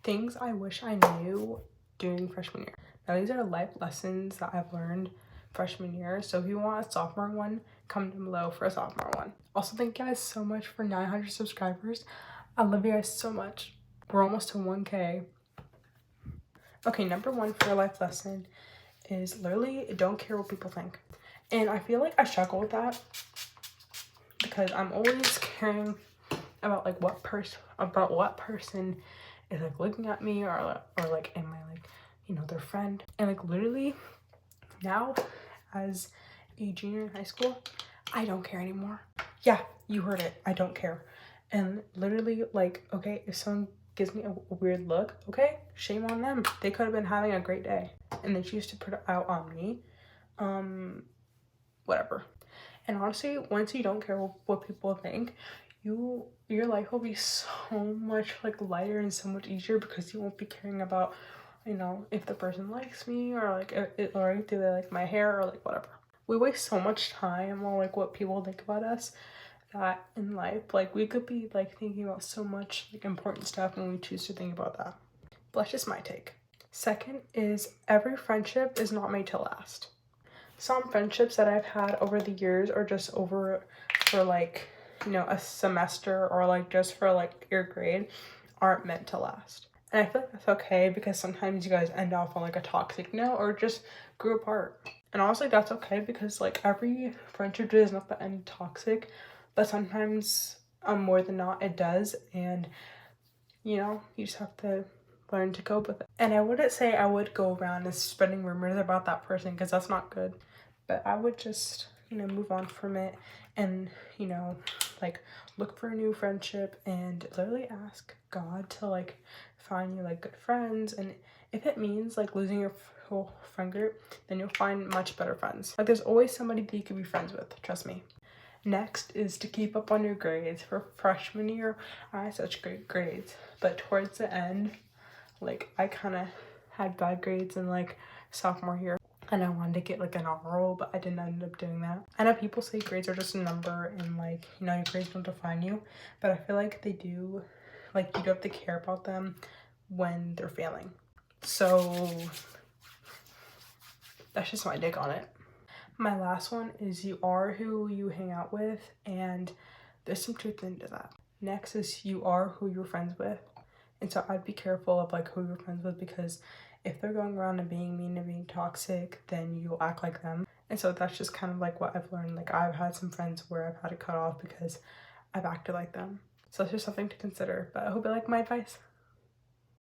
Things I wish I knew during freshman year. Now these are life lessons that I've learned freshman year. So if you want a sophomore one, comment down below for a sophomore one. Also, thank you guys so much for 900 subscribers. I love you guys so much. We're almost to 1K. Okay, number one for a life lesson is literally don't care what people think. And I feel like I struggle with that because I'm always caring about like what person is like looking at me or like am I like, you know, their friend. And like literally now as a junior in high school, I don't care anymore. Yeah, you heard it, I don't care. And literally like, okay, if someone gives me a weird look, okay, shame on them. They could have been having a great day and they choose to put it out on me. Whatever. And honestly, once you don't care what people think, your life will be so much like lighter and so much easier because you won't be caring about, you know, if the person likes me or like or do they like my hair or like whatever. We waste so much time on like what people think about us that in life like we could be like thinking about so much like important stuff when we choose to think about that. But that's just my take. Second is every friendship is not made to last. Some friendships that I've had over the years are just over for like, you know, a semester or like just for like your grade aren't meant to last. And I feel like that's okay because sometimes you guys end off on like a toxic note or just grew apart. And honestly, that's okay because like every friendship does not end toxic, but sometimes more than not it does. And you know, you just have to learn to cope with it. And I wouldn't say I would go around and spreading rumors about that person because that's not good. But I would just, you know, move on from it and, you know, like look for a new friendship and literally ask God to like find you like good friends. And if it means like losing your whole friend group, then you'll find much better friends. Like there's always somebody that you could be friends with, trust me. Next is to keep up on your grades. For freshman year, I had such great grades, but towards the end, like I kind of had bad grades in like sophomore year and I wanted to get like an honor roll, but I didn't end up doing that. I know people say grades are just a number and like, you know, your grades don't define you, but I feel like they do. Like you do have to care about them when they're failing. So that's just my take on it. My last one is you are who you hang out with, and there's some truth into that. Next is you are who you're friends with. And so I'd be careful of like who you're friends with because if they're going around and being mean and being toxic, then you'll act like them. And so that's just kind of like what I've learned. Like I've had some friends where I've had to cut off because I've acted like them. So that's just something to consider. But I hope you like my advice.